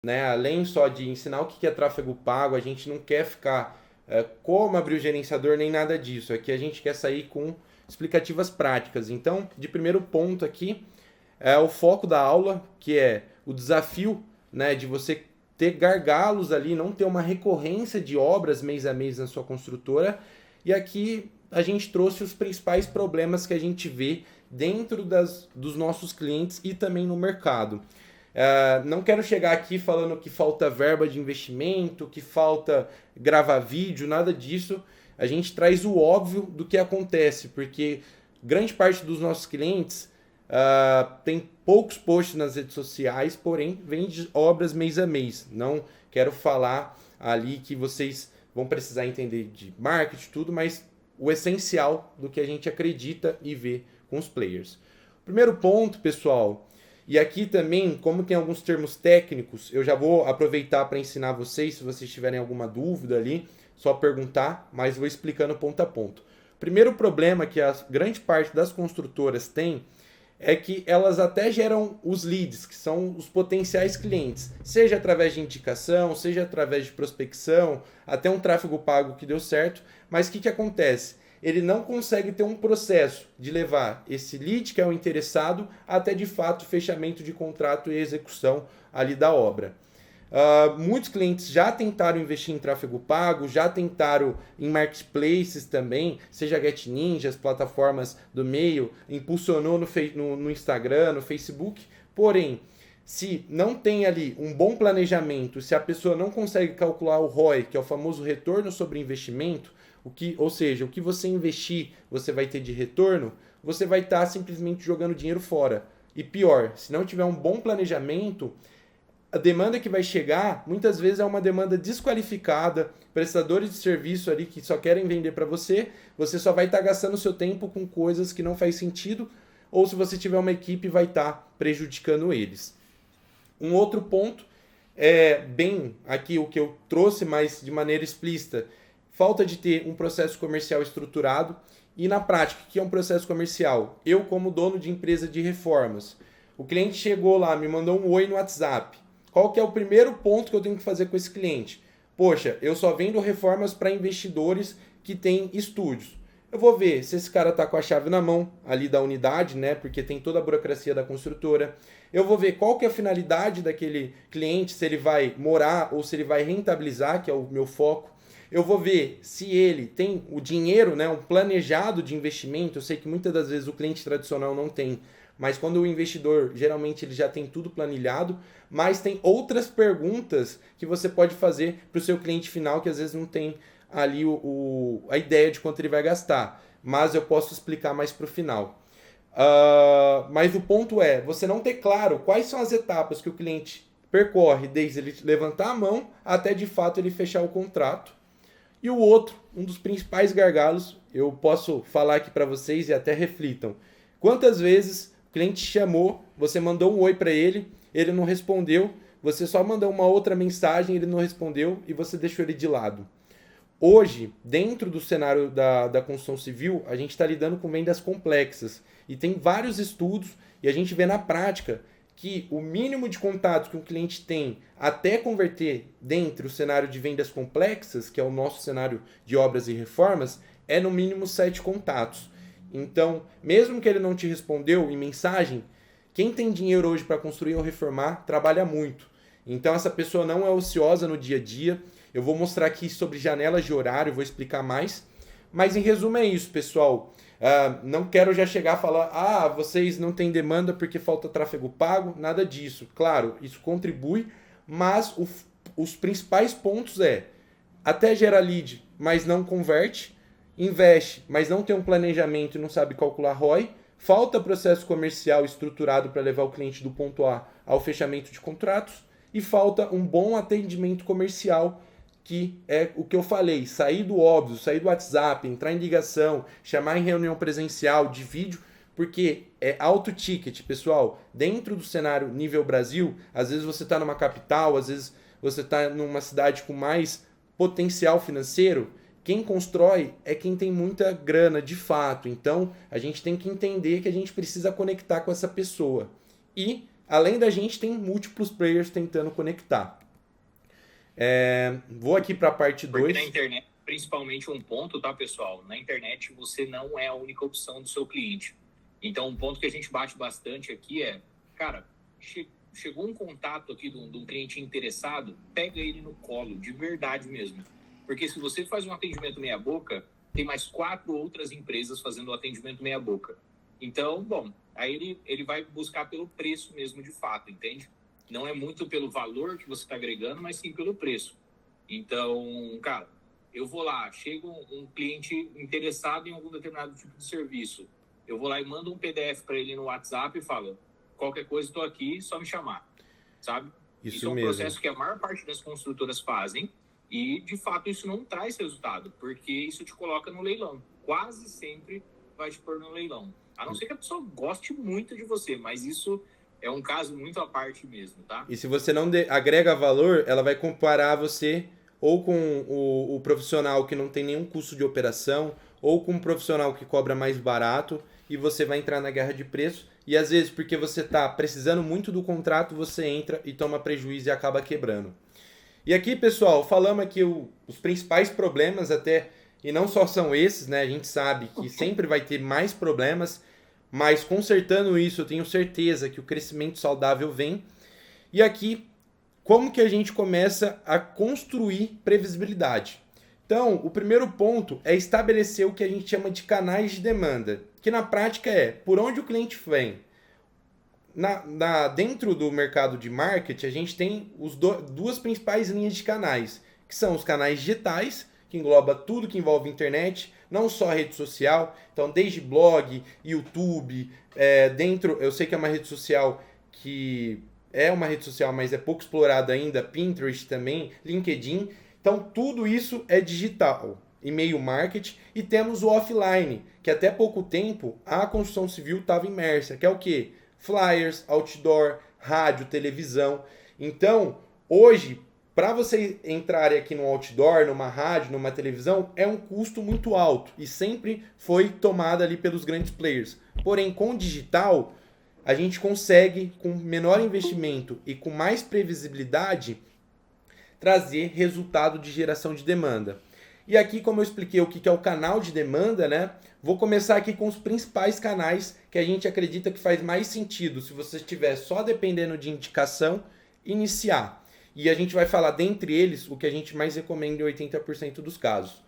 né? Além só de ensinar o que é tráfego pago, a gente não quer ficar como abrir o gerenciador nem nada disso. Aqui a gente quer sair com explicativas práticas. Então, de primeiro ponto aqui, é o foco da aula, que é o desafio, né, de você ter gargalos ali, não ter uma recorrência de obras mês a mês na sua construtora. E aqui a gente trouxe os principais problemas que a gente vê dentro dos nossos clientes e também no mercado. Não quero chegar aqui falando que falta verba de investimento, que falta gravar vídeo, nada disso. A gente traz o óbvio do que acontece, porque grande parte dos nossos clientes tem poucos posts nas redes sociais, porém vende obras mês a mês. Não quero falar ali que vocês vão precisar entender de marketing, tudo, mas o essencial do que a gente acredita e vê com os players. Primeiro ponto, pessoal, e aqui também, como tem alguns termos técnicos, eu já vou aproveitar para ensinar vocês, se vocês tiverem alguma dúvida ali, só perguntar, mas vou explicando ponto a ponto. Primeiro problema que a grande parte das construtoras tem é que elas até geram os leads, que são os potenciais clientes, seja através de indicação, seja através de prospecção, até um tráfego pago que deu certo, mas o que acontece? Ele não consegue ter um processo de levar esse lead, que é o interessado, até de fato fechamento de contrato e execução ali da obra. Muitos clientes já tentaram investir em tráfego pago, já tentaram em marketplaces também, seja Get Ninjas, plataformas do meio, impulsionou no Instagram, no Facebook. Porém, se não tem ali um bom planejamento, se a pessoa não consegue calcular o ROI, que é o famoso retorno sobre investimento, ou seja, o que você investir você vai ter de retorno, você vai estar simplesmente jogando dinheiro fora. E pior, se não tiver um bom planejamento, a demanda que vai chegar muitas vezes é uma demanda desqualificada, prestadores de serviço ali que só querem vender para você, você só vai estar gastando seu tempo com coisas que não faz sentido, ou se você tiver uma equipe vai estar prejudicando eles. Um outro ponto é bem aqui o que eu trouxe, mas de maneira explícita, falta de ter um processo comercial estruturado e na prática, o que é um processo comercial? Eu como dono de empresa de reformas, o cliente chegou lá, me mandou um oi no WhatsApp. Qual que é o primeiro ponto que eu tenho que fazer com esse cliente? Poxa, eu só vendo reformas para investidores que têm estúdios. Eu vou ver se esse cara está com a chave na mão ali da unidade, né? Porque tem toda a burocracia da construtora. Eu vou ver qual que é a finalidade daquele cliente, se ele vai morar ou se ele vai rentabilizar, que é o meu foco. Eu vou ver se ele tem o dinheiro, né, um planejado de investimento. Eu sei que muitas das vezes o cliente tradicional não tem, mas quando o investidor, geralmente ele já tem tudo planilhado, mas tem outras perguntas que você pode fazer para o seu cliente final que às vezes não tem ali a ideia de quanto ele vai gastar. Mas eu posso explicar mais para o final. Mas o ponto é, você não ter claro quais são as etapas que o cliente percorre desde ele levantar a mão até de fato ele fechar o contrato. E o outro, um dos principais gargalos, eu posso falar aqui para vocês e até reflitam. Quantas vezes o cliente chamou, você mandou um oi para ele não respondeu, você só mandou uma outra mensagem, ele não respondeu e você deixou ele de lado. Hoje, dentro do cenário da construção civil, a gente está lidando com vendas complexas e tem vários estudos e a gente vê na prática que o mínimo de contatos que um cliente tem até converter dentro do cenário de vendas complexas, que é o nosso cenário de obras e reformas, é no mínimo 7 contatos. Então, mesmo que ele não te respondeu em mensagem, quem tem dinheiro hoje para construir ou reformar trabalha muito. Então, essa pessoa não é ociosa no dia a dia. Eu vou mostrar aqui sobre janelas de horário, vou explicar mais. Mas em resumo é isso, pessoal. Não quero já chegar a falar, vocês não têm demanda porque falta tráfego pago, nada disso. Claro, isso contribui, mas os principais pontos até gera lead, mas não converte, investe, mas não tem um planejamento e não sabe calcular ROI, falta processo comercial estruturado para levar o cliente do ponto A ao fechamento de contratos e falta um bom atendimento comercial, que é o que eu falei, sair do óbvio, sair do WhatsApp, entrar em ligação, chamar em reunião presencial, de vídeo, porque é alto ticket, pessoal. Dentro do cenário nível Brasil, às vezes você está numa capital, às vezes você está numa cidade com mais potencial financeiro, quem constrói é quem tem muita grana de fato. Então, a gente tem que entender que a gente precisa conectar com essa pessoa. E além da gente, tem múltiplos players tentando conectar. Vou aqui para a parte 2. Porque na internet, principalmente um ponto, tá, pessoal? Na internet você não é a única opção do seu cliente. Então, um ponto que a gente bate bastante aqui é, cara, chegou um contato aqui de um cliente interessado, pega ele no colo, de verdade mesmo. Porque se você faz um atendimento meia boca, tem mais 4 outras empresas fazendo o atendimento meia boca. Então, bom, aí ele vai buscar pelo preço mesmo de fato, entende? Não é muito pelo valor que você está agregando, mas sim pelo preço. Então, cara, eu vou lá, chega um cliente interessado em algum determinado tipo de serviço, eu vou lá e mando um PDF para ele no WhatsApp e falo, qualquer coisa, estou aqui, só me chamar, sabe? Isso é um processo que a maior parte das construtoras fazem e, de fato, isso não traz resultado, porque isso te coloca no leilão. Quase sempre vai te pôr no leilão. A não ser que a pessoa goste muito de você, mas isso é um caso muito à parte mesmo, tá? E se você não agrega valor, ela vai comparar você ou com o profissional que não tem nenhum custo de operação, ou com um profissional que cobra mais barato, e você vai entrar na guerra de preço. E às vezes, porque você está precisando muito do contrato, você entra e toma prejuízo e acaba quebrando. E aqui, pessoal, falamos aqui os principais problemas até, e não só são esses, né? A gente sabe que sempre vai ter mais problemas, mas consertando isso, eu tenho certeza que o crescimento saudável vem. E aqui, como que a gente começa a construir previsibilidade? Então, o primeiro ponto é estabelecer o que a gente chama de canais de demanda, que na prática é por onde o cliente vem. Dentro do mercado de marketing, a gente tem duas principais linhas de canais, que são os canais digitais, que engloba tudo que envolve internet, não só rede social, então desde blog, YouTube, eu sei que é uma rede social que é uma rede social, mas é pouco explorada ainda, Pinterest também, LinkedIn, então tudo isso é digital, e-mail marketing, e temos o offline, que até pouco tempo a construção civil estava imersa, que é o quê? Flyers, outdoor, rádio, televisão. Então, hoje, para você entrar aqui no outdoor, numa rádio, numa televisão, é um custo muito alto e sempre foi tomado ali pelos grandes players. Porém, com o digital, a gente consegue, com menor investimento e com mais previsibilidade, trazer resultado de geração de demanda. E aqui, como eu expliquei o que é o canal de demanda, né? Vou começar aqui com os principais canais que a gente acredita que faz mais sentido, se você estiver só dependendo de indicação, iniciar. E a gente vai falar dentre eles o que a gente mais recomenda em 80% dos casos.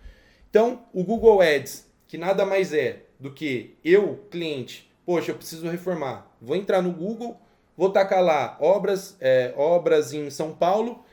Então, o Google Ads, que nada mais é do que eu, cliente, poxa, eu preciso reformar. Vou entrar no Google, vou tacar lá obras em São Paulo,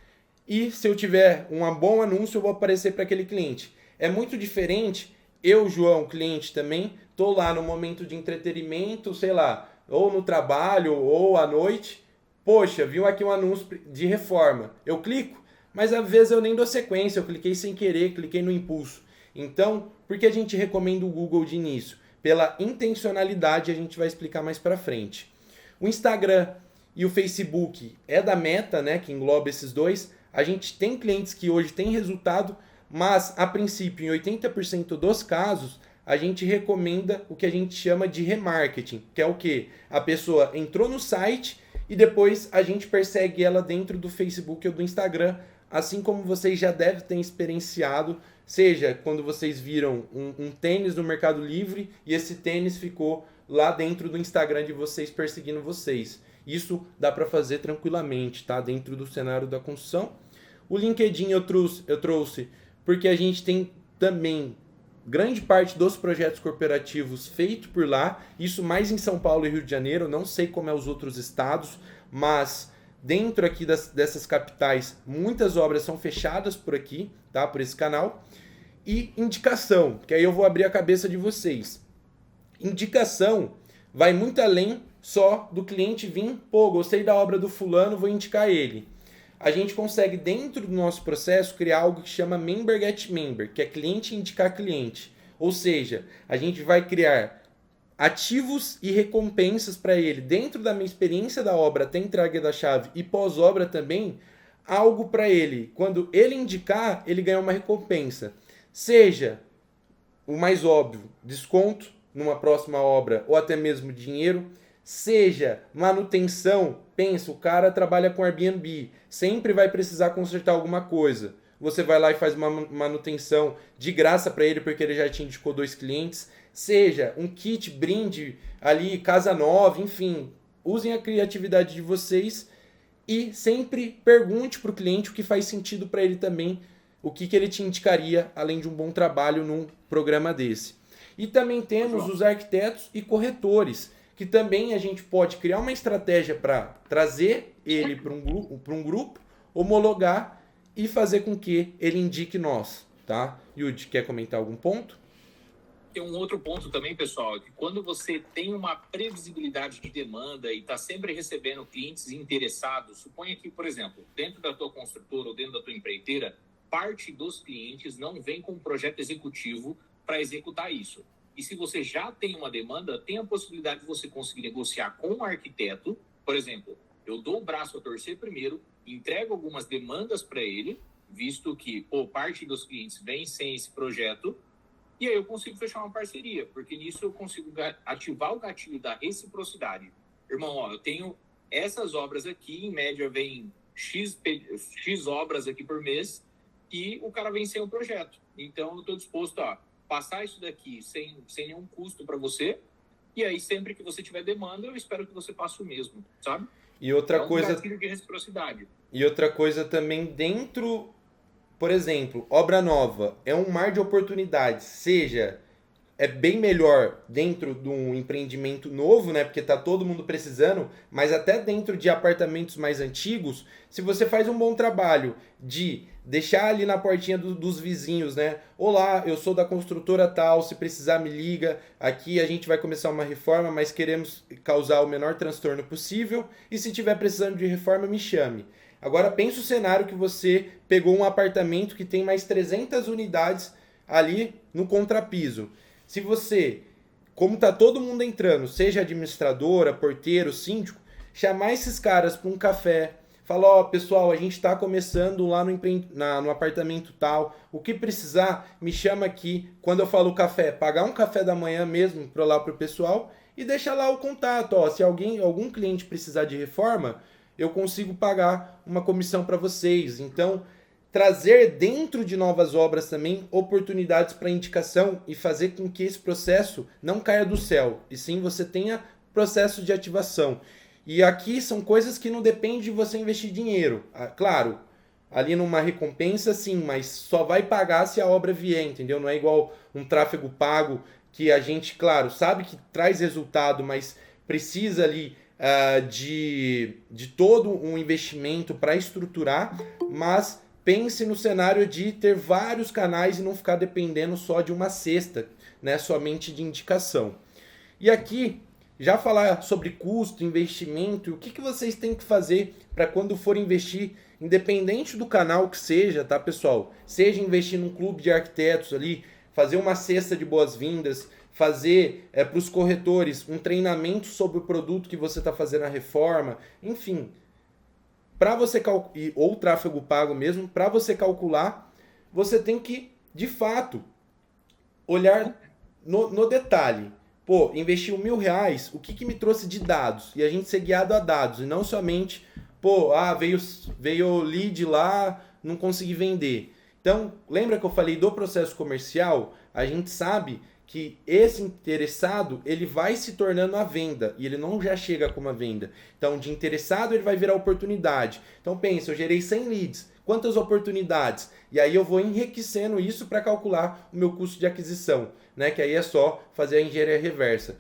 e se eu tiver um bom anúncio, eu vou aparecer para aquele cliente. É muito diferente, eu, João, cliente também, estou lá no momento de entretenimento, sei lá, ou no trabalho, ou à noite. Poxa, viu aqui um anúncio de reforma. Eu clico, mas às vezes eu nem dou sequência, eu cliquei sem querer, cliquei no impulso. Então, por que a gente recomenda o Google de início? Pela intencionalidade, a gente vai explicar mais para frente. O Instagram e o Facebook é da Meta, né, que engloba esses dois. A gente tem clientes que hoje têm resultado, mas a princípio, em 80% dos casos, a gente recomenda o que a gente chama de remarketing, que é o quê? A pessoa entrou no site e depois a gente persegue ela dentro do Facebook ou do Instagram, assim como vocês já devem ter experienciado, seja quando vocês viram um tênis no Mercado Livre e esse tênis ficou lá dentro do Instagram de vocês perseguindo vocês. Isso dá para fazer tranquilamente, tá? Dentro do cenário da construção. O LinkedIn eu trouxe porque a gente tem também grande parte dos projetos corporativos feitos por lá. Isso mais em São Paulo e Rio de Janeiro. Não sei como é os outros estados, mas dentro aqui dessas capitais, muitas obras são fechadas por aqui, tá? Por esse canal. E indicação, que aí eu vou abrir a cabeça de vocês. Indicação vai muito além só do cliente vir, pô, gostei da obra do fulano, vou indicar ele. A gente consegue, dentro do nosso processo, criar algo que chama Member Get Member, que é cliente indicar cliente. Ou seja, a gente vai criar ativos e recompensas para ele, dentro da minha experiência da obra até entrega da chave e pós-obra também, algo para ele. Quando ele indicar, ele ganha uma recompensa. Seja o mais óbvio, desconto numa próxima obra ou até mesmo dinheiro, seja manutenção, pensa, o cara trabalha com Airbnb, sempre vai precisar consertar alguma coisa. Você vai lá e faz uma manutenção de graça para ele porque ele já te indicou 2 clientes, seja um kit brinde ali, casa nova, enfim, usem a criatividade de vocês e sempre pergunte para o cliente o que faz sentido para ele também, o que ele te indicaria além de um bom trabalho num programa desse. E também temos os arquitetos e corretores, que também a gente pode criar uma estratégia para trazer ele para um grupo, homologar e fazer com que ele indique nós, tá? Yudi, quer comentar algum ponto? Tem um outro ponto também, pessoal, é que quando você tem uma previsibilidade de demanda e está sempre recebendo clientes interessados, suponha que, por exemplo, dentro da tua construtora ou dentro da tua empreiteira, parte dos clientes não vem com um projeto executivo para executar isso. E se você já tem uma demanda, tem a possibilidade de você conseguir negociar com o arquiteto. Por exemplo, eu dou o braço a torcer primeiro, entrego algumas demandas para ele, visto que parte dos clientes vem sem esse projeto, e aí eu consigo fechar uma parceria, porque nisso eu consigo ativar o gatilho da reciprocidade. Irmão, ó, eu tenho essas obras aqui, em média vem X obras aqui por mês, e o cara vem sem o projeto. Então eu estou disposto a passar isso daqui sem nenhum custo para você, e aí sempre que você tiver demanda, eu espero que você passe o mesmo, sabe? E outra coisa, gatilho de reciprocidade. E outra coisa também dentro, por exemplo, obra nova é um mar de oportunidades, seja é bem melhor dentro de um empreendimento novo, né? Porque tá todo mundo precisando, mas até dentro de apartamentos mais antigos, se você faz um bom trabalho de deixar ali na portinha dos vizinhos, né? Olá, eu sou da construtora tal, se precisar me liga, aqui a gente vai começar uma reforma, mas queremos causar o menor transtorno possível, e se tiver precisando de reforma, me chame. Agora pensa o cenário que você pegou um apartamento que tem mais 300 unidades ali no contrapiso. Se você, como tá todo mundo entrando, seja administradora, porteiro, síndico, chamar esses caras para um café, falar, ó, pessoal, a gente está começando lá no apartamento tal, o que precisar, me chama aqui. Quando eu falo café, pagar um café da manhã mesmo para lá pro pessoal e deixar lá o contato, ó, se algum cliente precisar de reforma, eu consigo pagar uma comissão para vocês. Então, trazer dentro de novas obras também oportunidades para indicação e fazer com que esse processo não caia do céu, e sim você tenha processo de ativação. E aqui são coisas que não dependem de você investir dinheiro. Claro, ali numa recompensa sim, mas só vai pagar se a obra vier, entendeu? Não é igual um tráfego pago que a gente, claro, sabe que traz resultado, mas precisa ali de todo um investimento para estruturar, mas pense no cenário de ter vários canais e não ficar dependendo só de uma cesta, né, somente de indicação. E aqui, já falar sobre custo, investimento, e o que vocês têm que fazer para quando for investir, independente do canal que seja, tá, pessoal? Seja investir num clube de arquitetos ali, fazer uma cesta de boas-vindas, fazer para os corretores um treinamento sobre o produto que você está fazendo a reforma, enfim, para você ou tráfego pago mesmo, para você calcular, você tem que, de fato, olhar no detalhe. Pô, investiu R$1.000, o que me trouxe de dados? E a gente ser guiado a dados, e não somente, pô, veio lead lá, não consegui vender. Então, lembra que eu falei do processo comercial? A gente sabe que esse interessado, ele vai se tornando a venda, e ele não já chega como a venda. Então, de interessado, ele vai virar oportunidade. Então, pensa, eu gerei 100 leads, quantas oportunidades? E aí eu vou enriquecendo isso para calcular o meu custo de aquisição, né? Que aí é só fazer a engenharia reversa.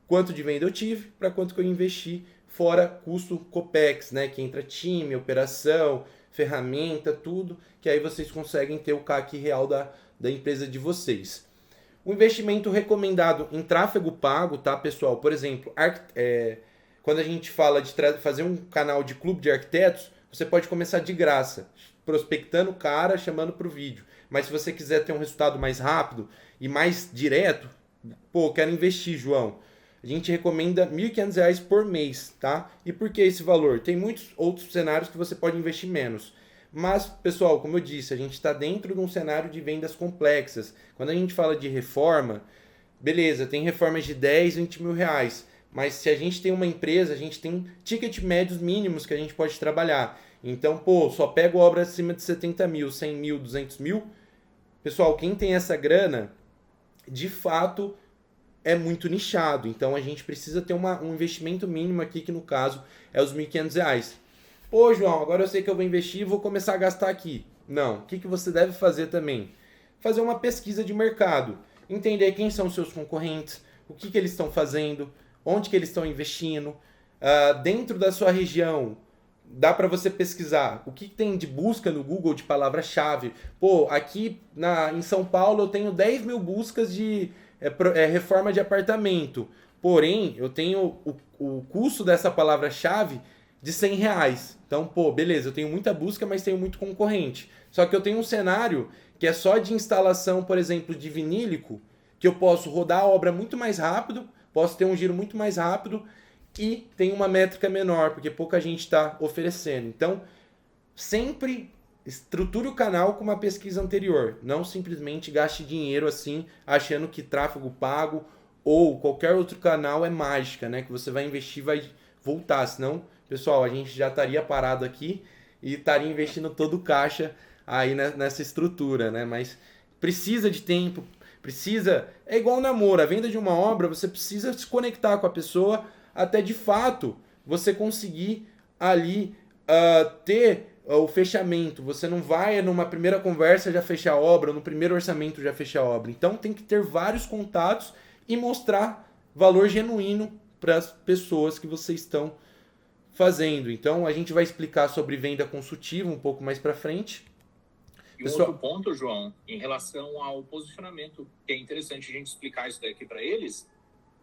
Quanto de venda eu tive, para quanto que eu investi, fora custo COPEX, né? Que entra time, operação, ferramenta, tudo, que aí vocês conseguem ter o CAC real da empresa de vocês. O investimento recomendado em tráfego pago, tá, pessoal? Por exemplo, quando a gente fala de fazer um canal de clube de arquitetos, você pode começar de graça, prospectando o cara, chamando para o vídeo. Mas se você quiser ter um resultado mais rápido e mais direto, pô, quero investir, João. A gente recomenda R$1.500 por mês, tá? E por que esse valor? Tem muitos outros cenários que você pode investir menos. Mas, pessoal, como eu disse, a gente está dentro de um cenário de vendas complexas. Quando a gente fala de reforma, beleza, tem reformas de 10, 20 mil reais. mas se a gente tem uma empresa, a gente tem ticket médios mínimos que a gente pode trabalhar. Então, pô, só pego obra acima de 70 mil, 100 mil, 200 mil. Pessoal, quem tem essa grana, de fato, é muito nichado. Então, a gente precisa ter um investimento mínimo aqui, que no caso é os R$ 1.500. Pô, João, agora eu sei que eu vou investir e vou começar a gastar aqui. Não, o que você deve fazer também? Fazer uma pesquisa de mercado. Entender quem são os seus concorrentes, o que eles estão fazendo, onde que eles estão investindo. Dentro da sua região, dá para você pesquisar o que tem de busca no Google de palavra-chave. Pô, aqui em São Paulo eu tenho 10 mil buscas de reforma de apartamento. Porém, eu tenho o custo dessa palavra-chave de R$ 100. Então, pô, beleza, eu tenho muita busca, mas tenho muito concorrente. Só que eu tenho um cenário que é só de instalação, por exemplo, de vinílico, que eu posso rodar a obra muito mais rápido, posso ter um giro muito mais rápido e tem uma métrica menor, porque pouca gente está oferecendo. Então, sempre estruture o canal com uma pesquisa anterior. Não simplesmente gaste dinheiro assim, achando que tráfego pago ou qualquer outro canal é mágica, né? Que você vai investir e vai voltar. Senão, pessoal, a gente já estaria parado aqui e estaria investindo todo o caixa aí nessa estrutura, né? Mas precisa de tempo, precisa... É igual um namoro, a venda de uma obra, você precisa se conectar com a pessoa até de fato você conseguir ali ter o fechamento. Você não vai numa primeira conversa já fechar a obra, no primeiro orçamento já fechar a obra. Então tem que ter vários contatos e mostrar valor genuíno para as pessoas que vocês estão fazendo. Então a gente vai explicar sobre venda consultiva um pouco mais para frente. E outro ponto, João, em relação ao posicionamento, que é interessante a gente explicar isso daqui para eles,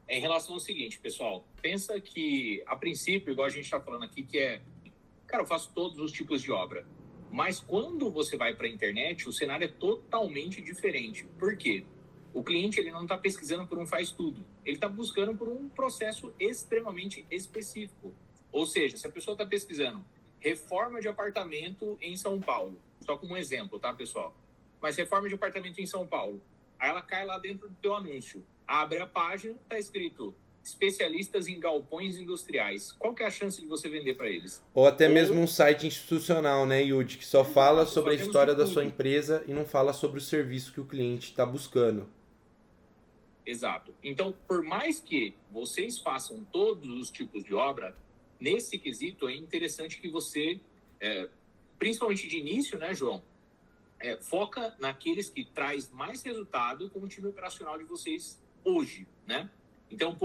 é em relação ao seguinte, pessoal. Pensa que, a princípio, igual a gente está falando aqui, que cara, eu faço todos os tipos de obra. Mas quando você vai para a internet, o cenário é totalmente diferente. Por quê? O cliente ele não está pesquisando por um faz-tudo. Ele está buscando por um processo extremamente específico. Ou seja, se a pessoa está pesquisando reforma de apartamento em São Paulo, só como um exemplo, tá, pessoal? Mas reforma de apartamento em São Paulo. Aí ela cai lá dentro do teu anúncio. Abre a página, tá escrito especialistas em galpões industriais. Qual que é a chance de você vender para eles? Ou até mesmo um site institucional, né, Yudi, que só fala sobre a história da sua empresa e não fala sobre o serviço que o cliente está buscando. Exato. Então, por mais que vocês façam todos os tipos de obra, nesse quesito é interessante que você, principalmente de início, né, João, foca naqueles que traz mais resultado com o time operacional de vocês hoje, né? Então,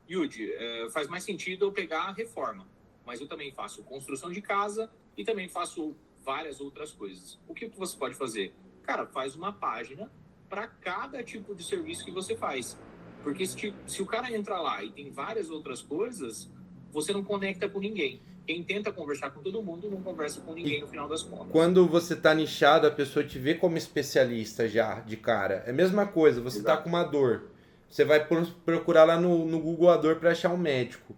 Yudi, faz mais sentido eu pegar a reforma, mas eu também faço construção de casa e também faço várias outras coisas. O que você pode fazer? Cara, faz uma página para cada tipo de serviço que você faz. Porque se o cara entra lá e tem várias outras coisas, você não conecta com ninguém. Quem tenta conversar com todo mundo não conversa com ninguém no final das contas. Quando você está nichado, a pessoa te vê como especialista já, de cara. É a mesma coisa, você está com uma dor. Você vai procurar lá no Google a dor para achar um médico.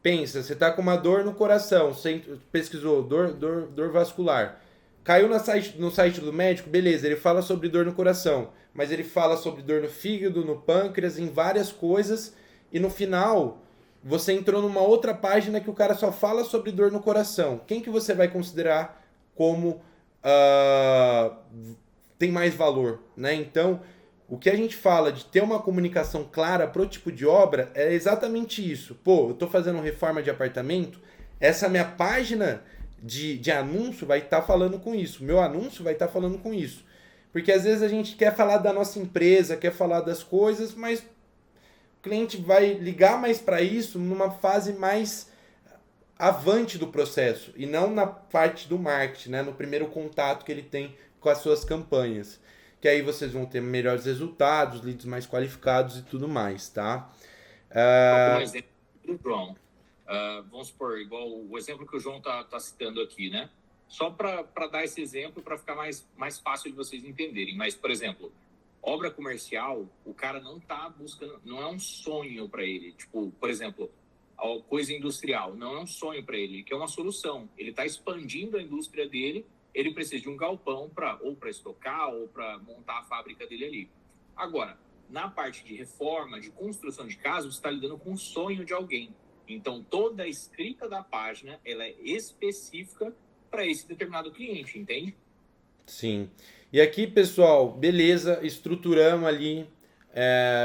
Pensa, você está com uma dor no coração, você pesquisou dor vascular. Caiu no site do médico, beleza, ele fala sobre dor no coração. Mas ele fala sobre dor no fígado, no pâncreas, em várias coisas. E no final, você entrou numa outra página que o cara só fala sobre dor no coração. Quem que você vai considerar como tem mais valor, né? Então, o que a gente fala de ter uma comunicação clara pro tipo de obra é exatamente isso. Pô, eu tô fazendo reforma de apartamento, essa minha página de anúncio vai estar falando com isso. Meu anúncio vai estar falando com isso. Porque às vezes a gente quer falar da nossa empresa, quer falar das coisas, mas o cliente vai ligar mais para isso numa fase mais avante do processo e não na parte do marketing, né? No primeiro contato que ele tem com as suas campanhas. Que aí vocês vão ter melhores resultados, leads mais qualificados e tudo mais, tá? Como exemplo, João, vamos supor, igual o exemplo que o João tá citando aqui, né? Só para dar esse exemplo, para ficar mais fácil de vocês entenderem. Mas, por exemplo, obra comercial, o cara não tá buscando, não é um sonho para ele. Tipo, por exemplo, a coisa industrial, não é um sonho para ele, que é uma solução. Ele está expandindo a indústria dele, ele precisa de um galpão ou para estocar ou para montar a fábrica dele ali. Agora, Na parte de reforma, de construção de casa, você está lidando com o sonho de alguém. Então, toda a escrita da página, ela é específica para esse determinado cliente, entende? Sim. E aqui, pessoal, beleza, estruturamos ali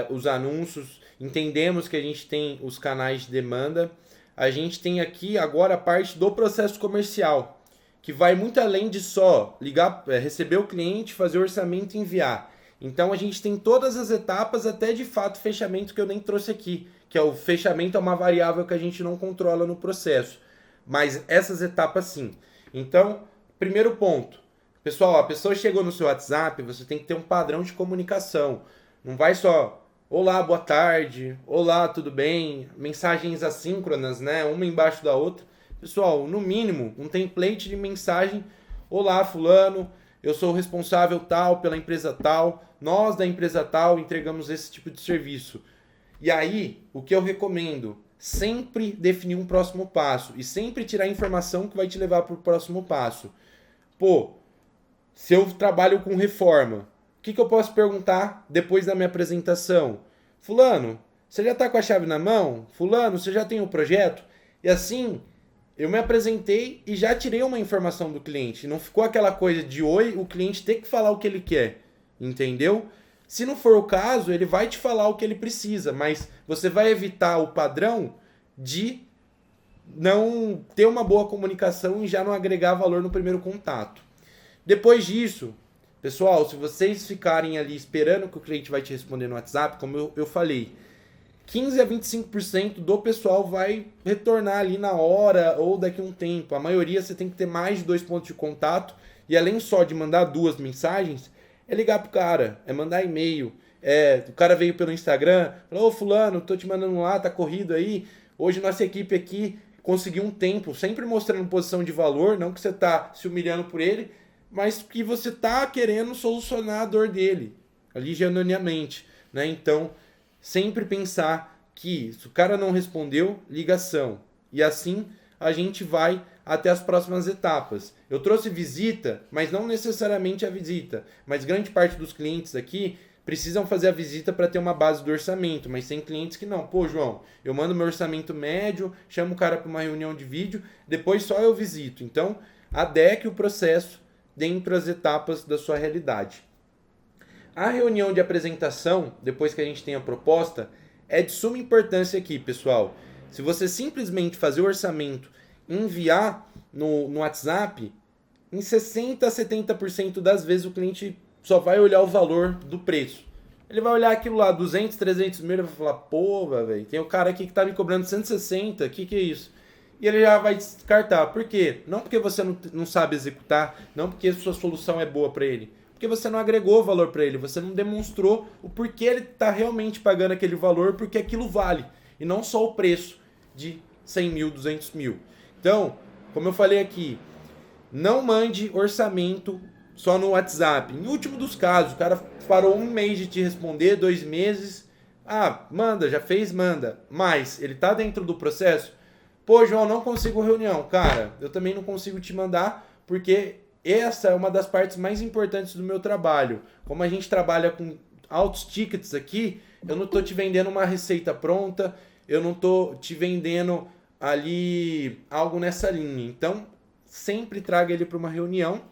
os anúncios, entendemos que a gente tem os canais de demanda, a gente tem aqui agora a parte do processo comercial, que vai muito além de só ligar, receber o cliente, fazer o orçamento e enviar. Então a gente tem todas as etapas, até de fato fechamento, que eu nem trouxe aqui, que é o fechamento, é uma variável que a gente não controla no processo, mas essas etapas sim. Então, primeiro ponto, pessoal, a pessoa chegou no seu WhatsApp, você tem que ter um padrão de comunicação. Não vai só, olá, boa tarde, olá, tudo bem, mensagens assíncronas, né, uma embaixo da outra. Pessoal, no mínimo, um template de mensagem, olá, fulano, eu sou o responsável tal pela empresa tal, nós da empresa tal entregamos esse tipo de serviço. E aí, o que eu recomendo? Sempre definir um próximo passo e sempre tirar a informação que vai te levar para o próximo passo. Pô, se eu trabalho com reforma, o que eu posso perguntar depois da minha apresentação? Fulano, você já está com a chave na mão? Fulano, você já tem o projeto? E assim, eu me apresentei e já tirei uma informação do cliente. Não ficou aquela coisa de oi, o cliente ter que falar o que ele quer. Entendeu? Se não for o caso, ele vai te falar o que ele precisa, mas você vai evitar o padrão de não ter uma boa comunicação e já não agregar valor no primeiro contato. Depois disso, pessoal, se vocês ficarem ali esperando que o cliente vai te responder no WhatsApp, como eu falei, 15 a 25% do pessoal vai retornar ali na hora ou daqui a um tempo. A maioria você tem que ter mais de 2 pontos de contato e além só de mandar 2 mensagens, é ligar pro cara, é mandar e-mail. O cara veio pelo Instagram, falou, ô fulano, tô te mandando lá, tá corrido aí. Hoje nossa equipe aqui conseguiu um tempo, sempre mostrando posição de valor, não que você tá se humilhando por ele, mas que você tá querendo solucionar a dor dele, ali genuinamente, né? Então, sempre pensar que se o cara não respondeu, ligação. E assim a gente vai até as próximas etapas. Eu trouxe visita, mas não necessariamente a visita. Mas grande parte dos clientes aqui precisam fazer a visita para ter uma base do orçamento. Mas tem clientes que não. Pô, João, eu mando meu orçamento médio, chamo o cara para uma reunião de vídeo, depois só eu visito. Então, adeque o processo dentro das etapas da sua realidade. A reunião de apresentação, depois que a gente tem a proposta, é de suma importância aqui, pessoal. Se você simplesmente fazer o orçamento e enviar no WhatsApp, em 60% a 70% das vezes o cliente só vai olhar o valor do preço. Ele vai olhar aquilo lá, 200, 300 mil, ele vai falar, pô, velho, tem um cara aqui que tá me cobrando 160, o que é isso? E ele já vai descartar. Por quê? Não porque você não sabe executar, não porque sua solução é boa para ele, porque você não agregou valor para ele, você não demonstrou o porquê ele está realmente pagando aquele valor, porque aquilo vale, e não só o preço de 100 mil, 200 mil. Então, como eu falei aqui, não mande orçamento só no WhatsApp. Em último dos casos, o cara parou 1 mês de te responder, 2 meses, manda, já fez, manda, mas ele está dentro do processo? Pô, João, não consigo reunião. Cara, eu também não consigo te mandar, porque essa é uma das partes mais importantes do meu trabalho. Como a gente trabalha com altos tickets aqui, eu não estou te vendendo uma receita pronta, eu não estou te vendendo ali algo nessa linha. Então, sempre traga ele para uma reunião.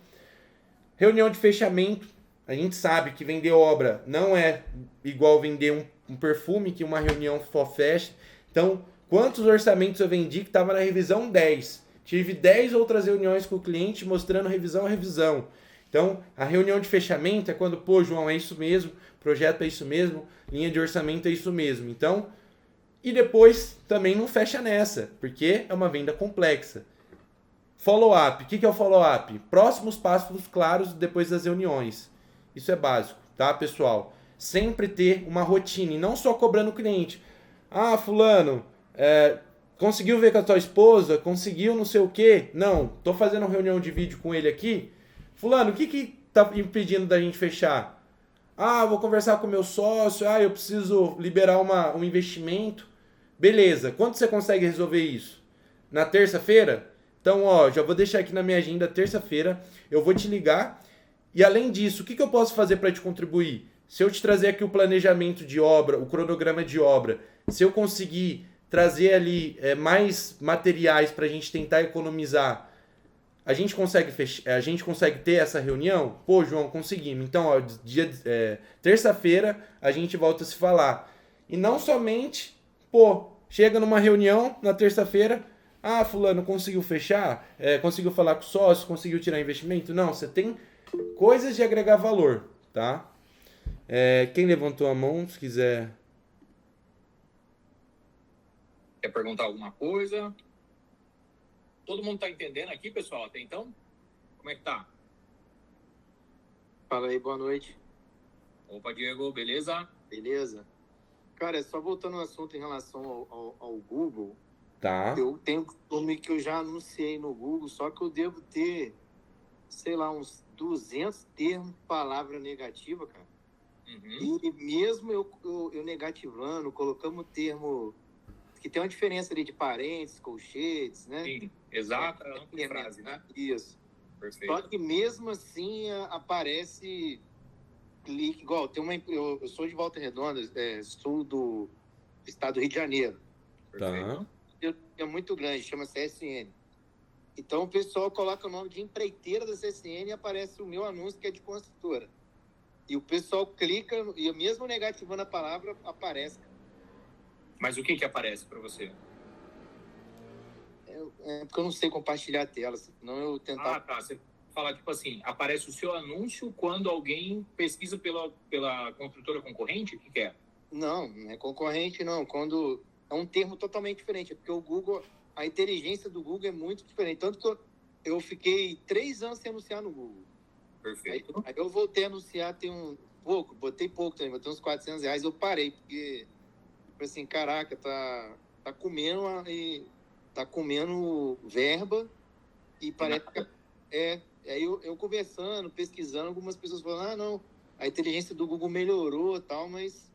Reunião de fechamento. A gente sabe que vender obra não é igual vender um perfume, que uma reunião for fecha. Então, quantos orçamentos eu vendi que estava na revisão 10? Tive 10 outras reuniões com o cliente mostrando revisão a revisão. Então, a reunião de fechamento é quando, pô, João, é isso mesmo, projeto é isso mesmo, linha de orçamento é isso mesmo. Então, e depois também não fecha nessa, porque é uma venda complexa. Follow-up. O que é o follow-up? Próximos passos claros depois das reuniões. Isso é básico, tá, pessoal? Sempre ter uma rotina e não só cobrando o cliente. Fulano, conseguiu ver com a tua esposa? Conseguiu não sei o quê? Não, tô fazendo uma reunião de vídeo com ele aqui. Fulano, o que tá impedindo da gente fechar? Vou conversar com o meu sócio, eu preciso liberar um investimento. Beleza, quando você consegue resolver isso? Na terça-feira? Então, já vou deixar aqui na minha agenda, terça-feira, eu vou te ligar. E além disso, o que eu posso fazer para te contribuir? Se eu te trazer aqui o planejamento de obra, o cronograma de obra, se eu conseguir trazer ali mais materiais para a gente tentar economizar, a gente consegue a gente consegue ter essa reunião? Pô, João, conseguimos. Então, ó, terça-feira a gente volta a se falar. E não somente, pô, chega numa reunião na terça-feira, ah, fulano conseguiu fechar, conseguiu falar com o sócio, conseguiu tirar investimento. Não, você tem coisas de agregar valor, tá? Quem levantou a mão, se quiser. Quer perguntar alguma coisa? Todo mundo tá entendendo aqui, pessoal, até então? Como é que tá? Fala aí, boa noite. Opa, Diego, beleza? Beleza? Cara, só voltando ao assunto em relação ao Google, Tá. eu tenho costume que eu já anunciei no Google, só que eu devo ter, sei lá, uns 200 termos, palavra negativa, cara. Uhum. E mesmo eu negativando, colocamos o termo que tem uma diferença ali de parênteses, colchetes, né? Sim, exata frase, né? Isso. Perfeito. Só que mesmo assim aparece clique, igual, eu sou de Volta Redonda, sou do estado do Rio de Janeiro. Tá. É muito grande, chama CSN. Então o pessoal coloca o nome de empreiteira da CSN e aparece o meu anúncio que é de construtora. E o pessoal clica, e mesmo negativando a palavra, aparece. Mas o que aparece para você? Porque eu não sei compartilhar a tela, senão eu tentar... Ah, tá. Você fala, tipo assim, aparece o seu anúncio quando alguém pesquisa pela construtora concorrente? O que é? Não é concorrente, não. Quando é um termo totalmente diferente, porque o Google, a inteligência do Google é muito diferente. Tanto que eu fiquei 3 anos sem anunciar no Google. Perfeito. Aí eu voltei a anunciar, botei pouco também, botei uns R$400, eu parei, porque, assim, caraca, tá comendo verba e parece que aí eu conversando, pesquisando, algumas pessoas falando, não, a inteligência do Google melhorou e tal, mas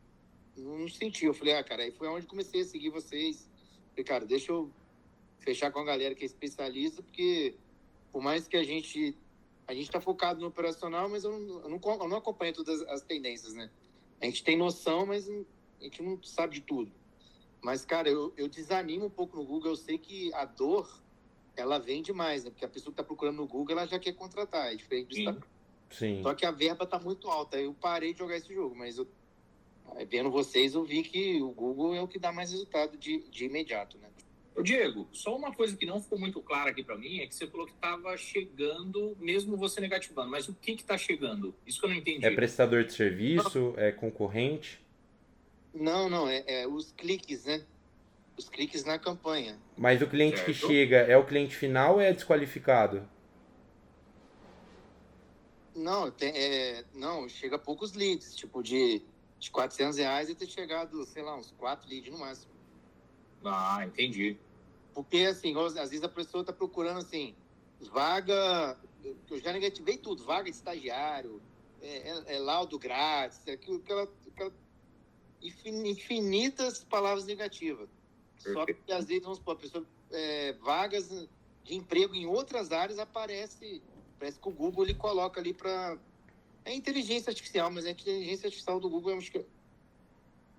não senti. Eu falei, cara, aí foi onde comecei a seguir vocês. Falei, cara, deixa eu fechar com a galera que é especialista, porque por mais que a gente tá focado no operacional, mas eu não acompanho todas as tendências, né? A gente tem noção, mas a gente não sabe de tudo. Mas, cara, eu desanimo um pouco no Google. Eu sei que a dor, ela vem demais, né? Porque a pessoa que tá procurando no Google, ela já quer contratar. É diferente do Instagram. Sim. Só que a verba tá muito alta. Eu parei de jogar esse jogo, mas vendo vocês, eu vi que o Google é o que dá mais resultado de imediato, né? Ô, Diego, só uma coisa que não ficou muito clara aqui para mim é que você falou que estava chegando, mesmo você negativando. Mas o que está chegando? Isso que eu não entendi. É prestador de serviço? É concorrente? Não, é os cliques, né? Os cliques na campanha. Mas o cliente Certo. que chega é o cliente final ou é desqualificado? Não, chega poucos leads, tipo de R$400 e ter chegado, sei lá, uns 4 leads no máximo. Ah, entendi. Porque, assim, às vezes a pessoa tá procurando, assim, vaga, eu já negativei tudo, vaga de estagiário, laudo grátis, aquela infinitas palavras negativas. Só que, às vezes, vamos supor, a pessoa, vagas de emprego em outras áreas parece que o Google ele coloca ali para... É inteligência artificial, mas a inteligência artificial do Google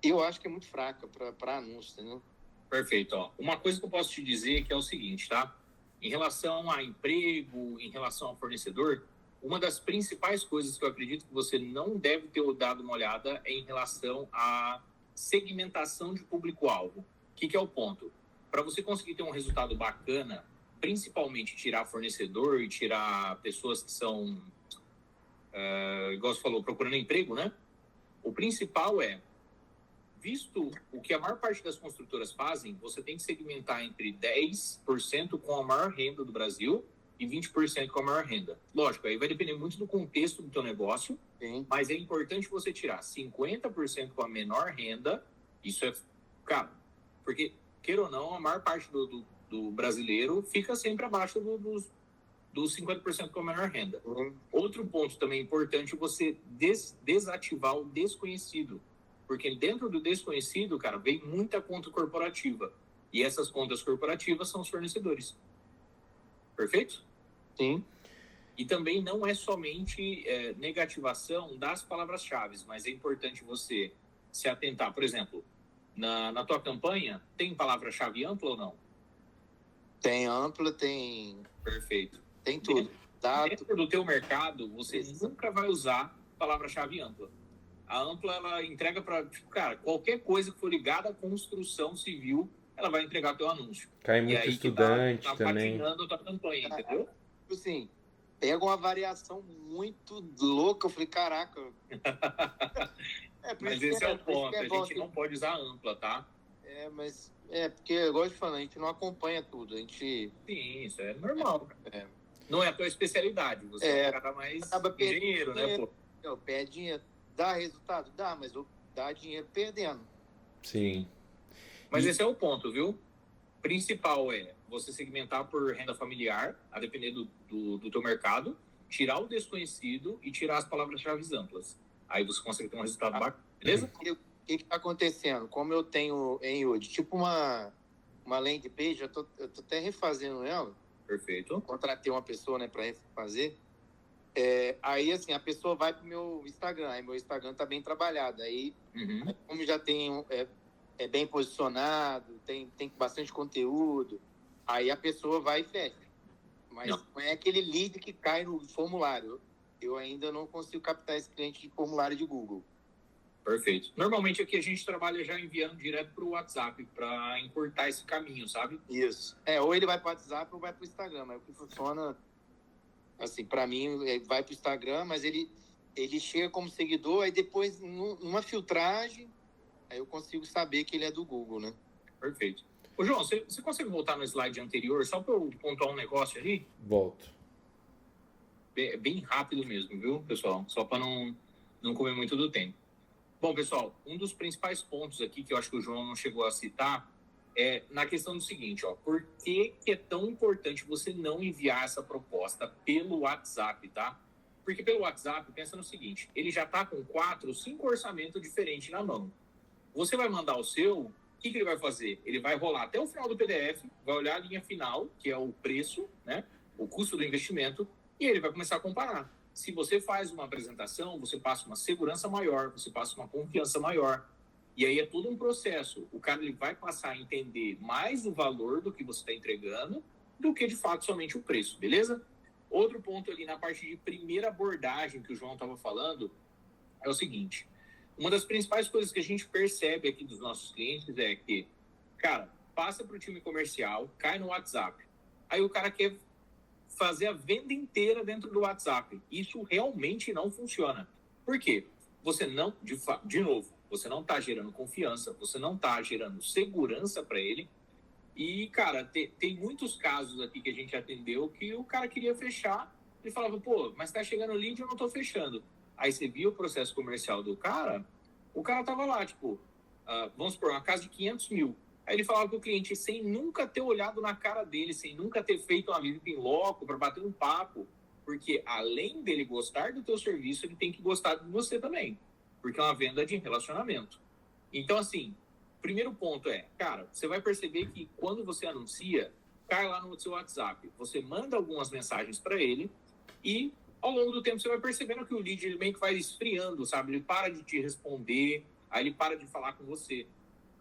eu acho que é muito fraca para anúncio, entendeu? Perfeito. Ó. Uma coisa que eu posso te dizer que é o seguinte, tá? Em relação a emprego, em relação ao fornecedor, uma das principais coisas que eu acredito que você não deve ter dado uma olhada é em relação à segmentação de público-alvo. O que é o ponto? Para você conseguir ter um resultado bacana, principalmente tirar fornecedor e tirar pessoas que são, igual você falou, procurando emprego, né? O principal visto o que a maior parte das construtoras fazem, você tem que segmentar entre 10% com a maior renda do Brasil e 20% com a maior renda. Lógico, aí vai depender muito do contexto do teu negócio, Sim. Mas é importante você tirar 50% com a menor renda. Isso cara, porque, queira ou não, a maior parte do brasileiro fica sempre abaixo dos 50% com a menor renda. Outro ponto também importante é você desativar o desconhecido. Porque dentro do desconhecido, cara, vem muita conta corporativa. E essas contas corporativas são os fornecedores. Perfeito? Sim. E também não é somente negativação das palavras-chave, mas é importante você se atentar. Por exemplo, na tua campanha, tem palavra-chave ampla ou não? Tem ampla, tem... Perfeito. Tem tudo. Dentro do teu mercado, você nunca vai usar palavra-chave ampla. A ampla, ela entrega para, tipo, cara, qualquer coisa que for ligada à construção civil, ela vai entregar teu anúncio. Cai muito estudante tá também. patinando a tua campanha, entendeu? Assim, pega uma variação muito louca. Eu falei, caraca. Mas esse é o ponto. A gente não pode usar ampla, tá? Mas... porque eu gosto de falar, a gente não acompanha tudo. A gente... Sim, isso é normal. Não é a tua especialidade. Você é um cara mais engenheiro, né, pô? Perde dinheiro. Dá resultado? Dá, mas dá dinheiro perdendo. Sim. Mas esse é o ponto, viu? Principal é você segmentar por renda familiar, a depender do teu mercado, tirar o desconhecido e tirar as palavras-chave amplas. Aí você consegue ter um resultado bacana, beleza? O que está acontecendo? Como eu tenho em hoje, tipo uma landing page, eu tô até refazendo ela. Perfeito. Contratei uma pessoa, né, para refazer. Aí, assim, a pessoa vai pro meu Instagram. Aí meu Instagram tá bem trabalhado. Aí, como já tem... É bem posicionado, tem bastante conteúdo, aí a pessoa vai e fecha. Mas não é aquele lead que cai no formulário. Eu ainda não consigo captar esse cliente de formulário de Google. Perfeito. Normalmente aqui a gente trabalha já enviando direto para o WhatsApp, para encurtar esse caminho, sabe? Isso. Ou ele vai para o WhatsApp ou vai para o Instagram. Mas o que funciona, assim, para mim, vai para o Instagram, mas ele chega como seguidor, aí depois, numa filtragem, aí eu consigo saber que ele é do Google, né? Perfeito. Ô, João, você consegue voltar no slide anterior, só para eu pontuar um negócio ali? Volto. Bem rápido mesmo, viu, pessoal? Só para não comer muito do tempo. Bom, pessoal, um dos principais pontos aqui que eu acho que o João não chegou a citar é na questão do seguinte, ó. Por que é tão importante você não enviar essa proposta pelo WhatsApp, tá? Porque pelo WhatsApp, pensa no seguinte, ele já tá com 4 ou 5 orçamentos diferentes na mão. Você vai mandar o seu, o que ele vai fazer? Ele vai rolar até o final do PDF, vai olhar a linha final, que é o preço, né? O custo do investimento, e ele vai começar a comparar. Se você faz uma apresentação, você passa uma segurança maior, você passa uma confiança maior. E aí é todo um processo. O cara ele vai passar a entender mais o valor do que você está entregando do que, de fato, somente o preço, beleza? Outro ponto ali na parte de primeira abordagem que o João estava falando é o seguinte. Uma das principais coisas que a gente percebe aqui dos nossos clientes é que, cara, passa para o time comercial, cai no WhatsApp. Aí o cara quer fazer a venda inteira dentro do WhatsApp. Isso realmente não funciona. Por quê? Você não, de novo, você não está gerando confiança, você não está gerando segurança para ele. E, cara, tem muitos casos aqui que a gente atendeu que o cara queria fechar e falava, pô, mas tá chegando o lead e eu não tô fechando. Aí você viu o processo comercial do cara, o cara tava lá, tipo, vamos supor, uma casa de 500 mil. Aí ele falava pro cliente, sem nunca ter olhado na cara dele, sem nunca ter feito uma visita em loco para bater um papo, porque além dele gostar do teu serviço, ele tem que gostar de você também, porque é uma venda de relacionamento. Então, assim, primeiro ponto é, cara, você vai perceber que quando você anuncia, cai lá no seu WhatsApp, você manda algumas mensagens para ele e ao longo do tempo você vai percebendo que o lead ele meio que vai esfriando, sabe? Ele para de te responder, aí ele para de falar com você.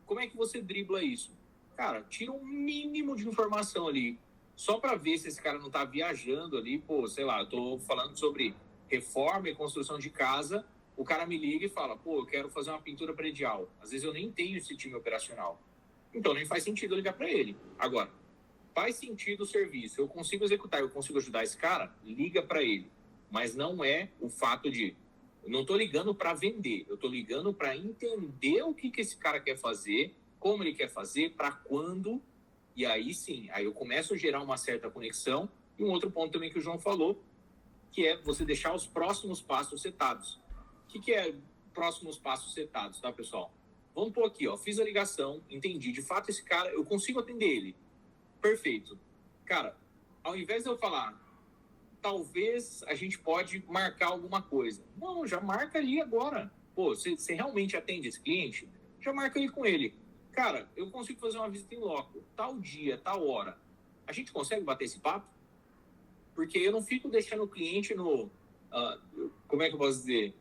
Como é que você dribla isso? Cara, tira um mínimo de informação ali, só para ver se esse cara não tá viajando ali, pô, sei lá, eu tô falando sobre reforma e construção de casa, o cara me liga e fala, pô, eu quero fazer uma pintura predial. Às vezes eu nem tenho esse time operacional. Então nem faz sentido ligar para ele. Agora, faz sentido o serviço, eu consigo executar, eu consigo ajudar esse cara, liga para ele. Mas não é o fato de... Eu não estou ligando para vender, eu estou ligando para entender o que esse cara quer fazer, como ele quer fazer, para quando, e aí sim, aí eu começo a gerar uma certa conexão. E um outro ponto também que o João falou, que é você deixar os próximos passos setados. O que é próximos passos setados, tá, pessoal? Vamos pôr aqui, ó, fiz a ligação, entendi, de fato esse cara, eu consigo atender ele. Perfeito. Cara, ao invés de eu falar... talvez a gente pode marcar alguma coisa. Não, já marca ali agora. Pô, você realmente atende esse cliente? Já marca ali com ele. Cara, eu consigo fazer uma visita em loco. Tal dia, tal hora. A gente consegue bater esse papo? Porque eu não fico deixando o cliente no... como é que eu posso dizer?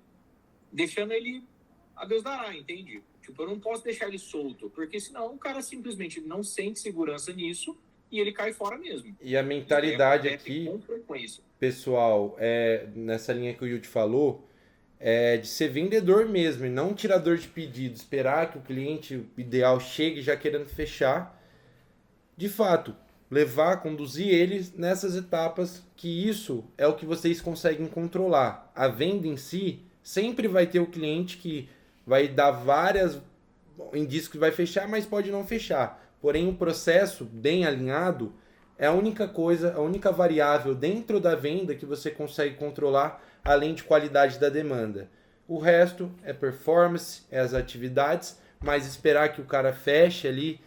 Deixando ele a Deus dará, entende? Tipo, eu não posso deixar ele solto, porque senão o cara simplesmente não sente segurança nisso e ele cai fora mesmo. E a mentalidade aqui, com frequência. pessoal, nessa linha que o Yudi falou, é de ser vendedor mesmo e não tirador de pedido, esperar que o cliente ideal chegue já querendo fechar. De fato, conduzir eles nessas etapas, que isso é o que vocês conseguem controlar. A venda em si sempre vai ter o cliente que vai dar vários indícios que vai fechar, mas pode não fechar. Porém, o processo bem alinhado é a única coisa, a única variável dentro da venda que você consegue controlar, além de qualidade da demanda. O resto é performance, é as atividades, mas esperar que o cara feche ali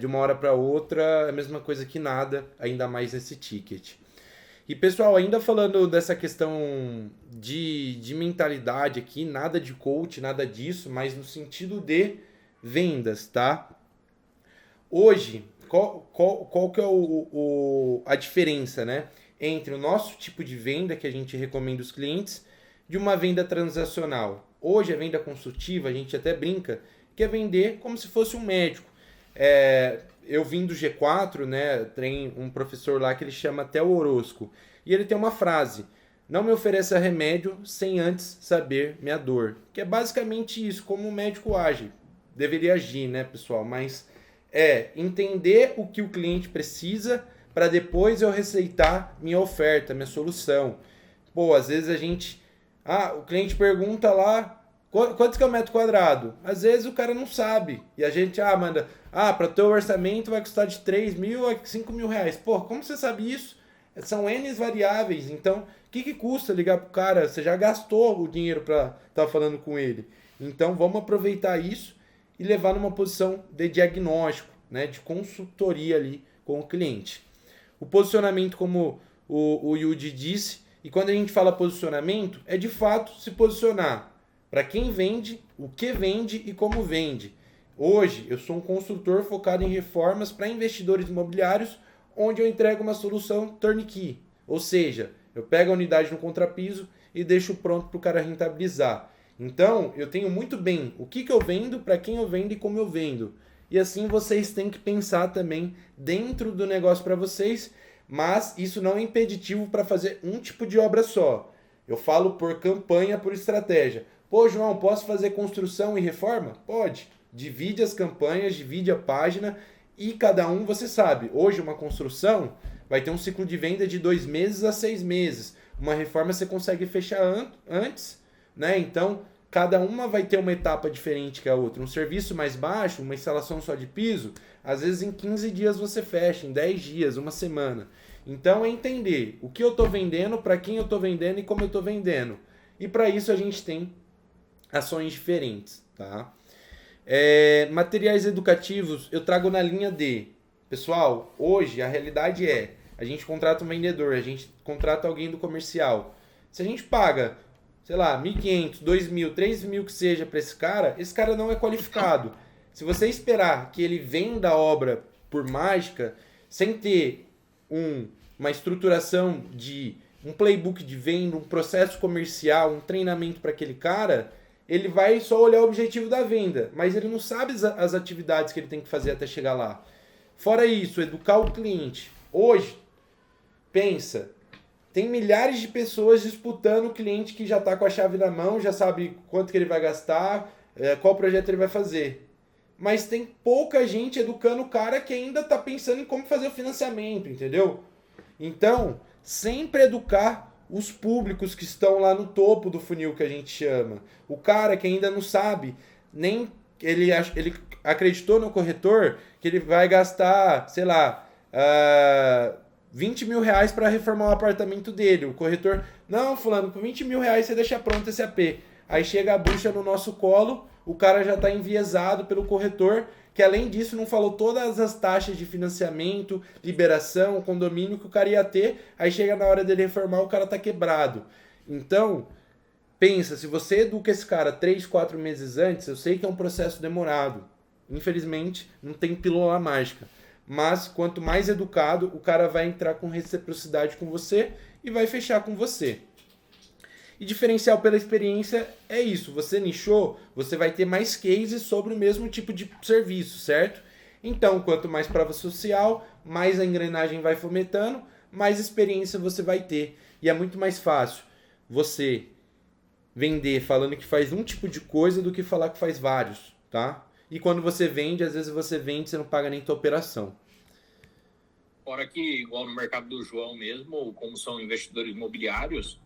de uma hora para outra é a mesma coisa que nada, ainda mais nesse ticket. E pessoal, ainda falando dessa questão de mentalidade aqui, nada de coach, nada disso, mas no sentido de vendas, tá? Hoje, qual que é a diferença, né? Entre o nosso tipo de venda que a gente recomenda aos clientes de uma venda transacional. Hoje a venda consultiva, a gente até brinca, que é vender como se fosse um médico. Eu vim do G4, né? Tem um professor lá que ele chama Theo Orozco. E ele tem uma frase: não me ofereça remédio sem antes saber minha dor. Que é basicamente isso, como o médico age. Deveria agir, né, pessoal? Mas entender o que o cliente precisa para depois eu receitar minha oferta, minha solução. Pô, às vezes o cliente pergunta lá, quanto que é o metro quadrado? Às vezes o cara não sabe. E a gente manda, para o teu orçamento vai custar de 3 mil a 5 mil reais. Pô, como você sabe isso? São N variáveis. Então, o que custa ligar pro cara? Você já gastou o dinheiro para estar falando com ele. Então, vamos aproveitar isso e levar numa posição de diagnóstico, né, de consultoria ali com o cliente. O posicionamento, como o Yudi disse, e quando a gente fala posicionamento, é de fato se posicionar para quem vende, o que vende e como vende. Hoje, eu sou um consultor focado em reformas para investidores imobiliários, onde eu entrego uma solução turnkey. Ou seja, eu pego a unidade no contrapiso e deixo pronto para o cara rentabilizar. Então, eu tenho muito bem o que eu vendo, para quem eu vendo e como eu vendo. E assim vocês têm que pensar também dentro do negócio para vocês, mas isso não é impeditivo para fazer um tipo de obra só. Eu falo por campanha, por estratégia. Pô, João, posso fazer construção e reforma? Pode. Divide as campanhas, divide a página e cada um, você sabe, hoje uma construção vai ter um ciclo de venda de 2 meses a 6 meses. Uma reforma você consegue fechar antes, né? Então, cada uma vai ter uma etapa diferente que a outra. Um serviço mais baixo, uma instalação só de piso, às vezes em 15 dias você fecha, em 10 dias, uma semana. Então, é entender o que eu estou vendendo, para quem eu estou vendendo e como eu estou vendendo. E para isso a gente tem ações diferentes, tá? Materiais educativos eu trago na linha D. Pessoal, hoje a realidade a gente contrata um vendedor, a gente contrata alguém do comercial. Se a gente paga, sei lá, 1.500, 2.000, 3.000 que seja para esse cara não é qualificado. Se você esperar que ele venda a obra por mágica, sem ter uma estruturação de um playbook de venda, um processo comercial, um treinamento para aquele cara, ele vai só olhar o objetivo da venda, mas ele não sabe as atividades que ele tem que fazer até chegar lá. Fora isso, educar o cliente. Hoje, pensa, tem milhares de pessoas disputando o cliente que já está com a chave na mão, já sabe quanto que ele vai gastar, qual projeto ele vai fazer. Mas tem pouca gente educando o cara que ainda está pensando em como fazer o financiamento, entendeu? Então, sempre educar os públicos que estão lá no topo do funil que a gente chama. O cara que ainda não sabe, nem ele acreditou no corretor que ele vai gastar, sei lá, 20 mil reais para reformar o apartamento dele. O corretor, não, fulano, com 20 mil reais você deixa pronto esse AP. Aí chega a bucha no nosso colo, o cara já está enviesado pelo corretor, que além disso não falou todas as taxas de financiamento, liberação, condomínio que o cara ia ter, aí chega na hora dele reformar, o cara tá quebrado. Então, pensa, se você educa esse cara 3, 4 meses antes, eu sei que é um processo demorado. Infelizmente, não tem pílula mágica. Mas, quanto mais educado, o cara vai entrar com reciprocidade com você e vai fechar com você. E diferencial pela experiência é isso. Você nichou, você vai ter mais cases sobre o mesmo tipo de serviço, certo? Então, quanto mais prova social, mais a engrenagem vai fomentando, mais experiência você vai ter. E é muito mais fácil você vender falando que faz um tipo de coisa do que falar que faz vários, tá? E quando você vende, às vezes você vende e você não paga nem tua operação. Fora que, igual no mercado do João mesmo, como são investidores imobiliários,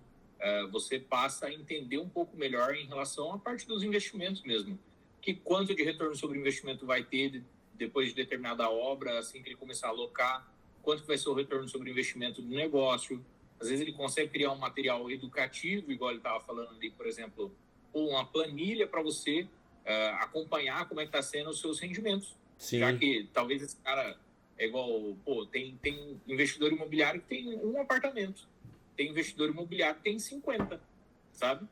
você passa a entender um pouco melhor em relação à parte dos investimentos mesmo. Que quanto de retorno sobre investimento vai ter depois de determinada obra, assim que ele começar a alocar, quanto vai ser o retorno sobre investimento do negócio. Às vezes ele consegue criar um material educativo, igual ele estava falando ali, por exemplo, ou uma planilha para você acompanhar como é que está sendo os seus rendimentos. Sim. Já que talvez esse cara é igual, tem investidor imobiliário que tem um apartamento, tem investidor imobiliário que tem 50, sabe?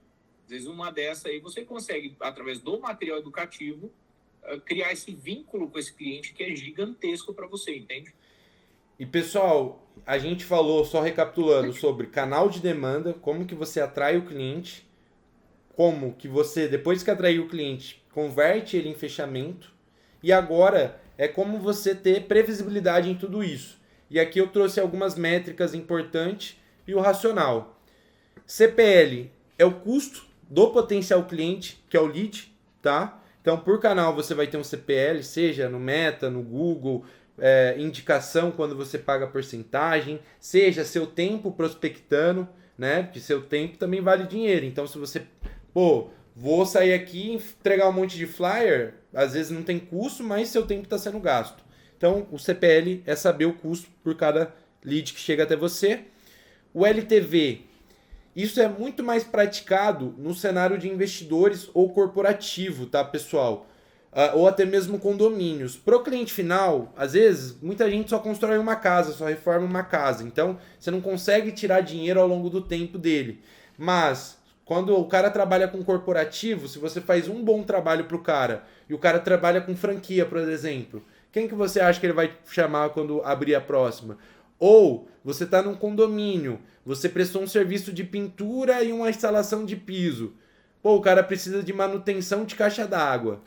Às vezes uma dessa aí você consegue, através do material educativo, criar esse vínculo com esse cliente que é gigantesco para você, entende? E pessoal, a gente falou, só recapitulando, sobre canal de demanda, como que você atrai o cliente, como que você, depois que atraiu o cliente, converte ele em fechamento, e agora é como você ter previsibilidade em tudo isso. E aqui eu trouxe algumas métricas importantes e o racional. CPL é o custo do potencial cliente, que é o lead, tá? Então, por canal você vai ter um CPL, seja no Meta, no Google, indicação quando você paga porcentagem, seja seu tempo prospectando, né? Porque seu tempo também vale dinheiro. Então, se você, vou sair aqui e entregar um monte de flyer, às vezes não tem custo, mas seu tempo está sendo gasto. Então, o CPL é saber o custo por cada lead que chega até você. O LTV, isso é muito mais praticado no cenário de investidores ou corporativo, tá, pessoal? Ou até mesmo condomínios. Para o cliente final, às vezes, muita gente só constrói uma casa, só reforma uma casa. Então, você não consegue tirar dinheiro ao longo do tempo dele. Mas, quando o cara trabalha com corporativo, se você faz um bom trabalho para o cara, e o cara trabalha com franquia, por exemplo, quem que você acha que ele vai chamar quando abrir a próxima? Ou você está num condomínio, você prestou um serviço de pintura e uma instalação de piso. O cara precisa de manutenção de caixa d'água.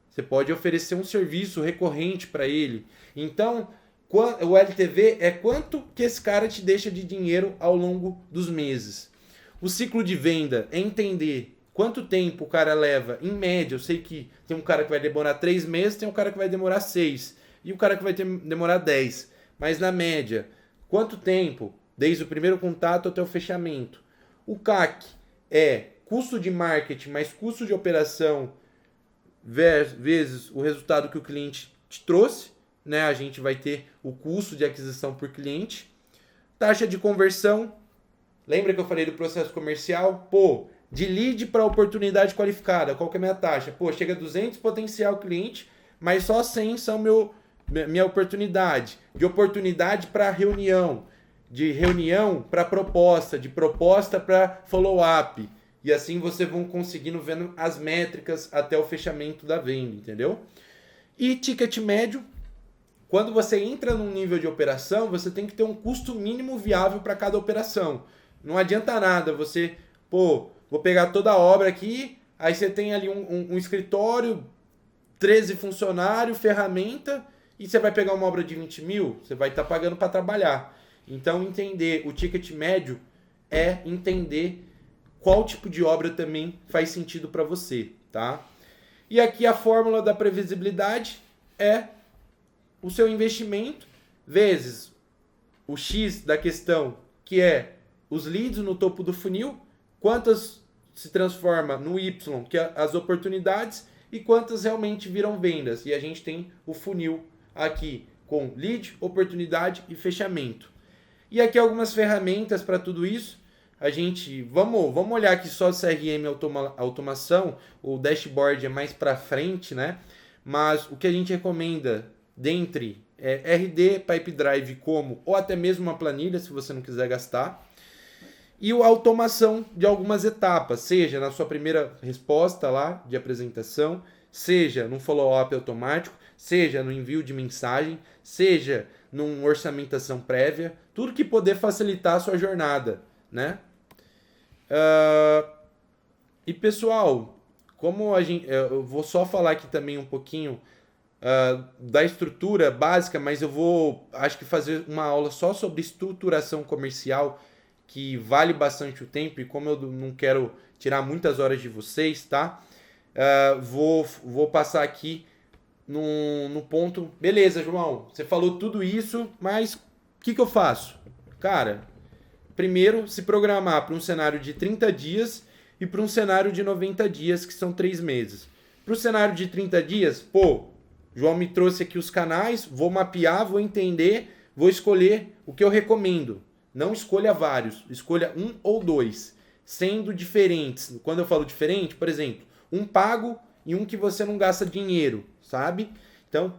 Você pode oferecer um serviço recorrente para ele. Então, o LTV é quanto que esse cara te deixa de dinheiro ao longo dos meses. O ciclo de venda é entender quanto tempo o cara leva. Em média, eu sei que tem um cara que vai demorar 3 meses, tem um cara que vai demorar 6 e o cara que vai demorar 10. Mas na média, quanto tempo? Desde o primeiro contato até o fechamento. O CAC é custo de marketing mais custo de operação vezes o resultado que o cliente te trouxe, né? A gente vai ter o custo de aquisição por cliente. Taxa de conversão. Lembra que eu falei do processo comercial? De lead para oportunidade qualificada, qual que é a minha taxa? Chega a 200 potencial cliente, mas só 100 são minha oportunidade. De oportunidade para reunião, de reunião para proposta, de proposta para follow-up. E assim vocês vão conseguindo vendo as métricas até o fechamento da venda, entendeu? E ticket médio, quando você entra num nível de operação, você tem que ter um custo mínimo viável para cada operação. Não adianta nada você, vou pegar toda a obra aqui, aí você tem ali um escritório, 13 funcionários, ferramenta, e você vai pegar uma obra de 20 mil, você vai estar pagando para trabalhar. Então, entender o ticket médio é entender qual tipo de obra também faz sentido para você, tá? E aqui a fórmula da previsibilidade é o seu investimento vezes o X da questão, que é os leads no topo do funil, quantas se transforma no Y, que é as oportunidades, e quantas realmente viram vendas. E a gente tem o funil aqui com lead, oportunidade e fechamento. E aqui algumas ferramentas para tudo isso. A gente, vamos olhar aqui só CRM automação, o dashboard é mais para frente, né? Mas o que a gente recomenda dentre RD, Pipedrive como, ou até mesmo uma planilha, se você não quiser gastar. E a automação de algumas etapas, seja na sua primeira resposta lá de apresentação, seja no follow-up automático, seja no envio de mensagem, seja numa orçamentação prévia. tudo que poder facilitar a sua jornada, né? E pessoal, como eu vou só falar aqui também um pouquinho da estrutura básica, mas eu vou, acho que fazer uma aula só sobre estruturação comercial, que vale bastante o tempo, e como eu não quero tirar muitas horas de vocês, tá? Vou passar aqui no ponto. Beleza, João, você falou tudo isso, mas o que eu faço? Cara, primeiro, se programar para um cenário de 30 dias e para um cenário de 90 dias, que são 3 meses. Para o cenário de 30 dias, João me trouxe aqui os canais, vou mapear, vou entender, vou escolher o que eu recomendo. Não escolha vários, escolha um ou dois, sendo diferentes. Quando eu falo diferente, por exemplo, um pago e um que você não gasta dinheiro, sabe? Então,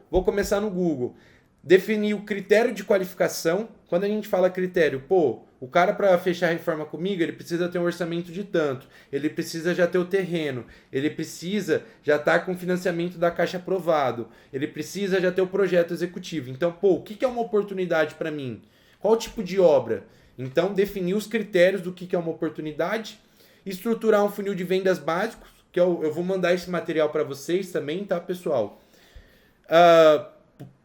vou começar no Google. Definir o critério de qualificação. Quando a gente fala critério, o cara para fechar a reforma comigo, ele precisa ter um orçamento de tanto, ele precisa já ter o terreno, ele precisa já estar com o financiamento da Caixa aprovado, ele precisa já ter o projeto executivo. Então, o que é uma oportunidade para mim? Qual tipo de obra? Então, definir os critérios do que é uma oportunidade, estruturar um funil de vendas básicos, que eu vou mandar esse material para vocês também, tá, pessoal?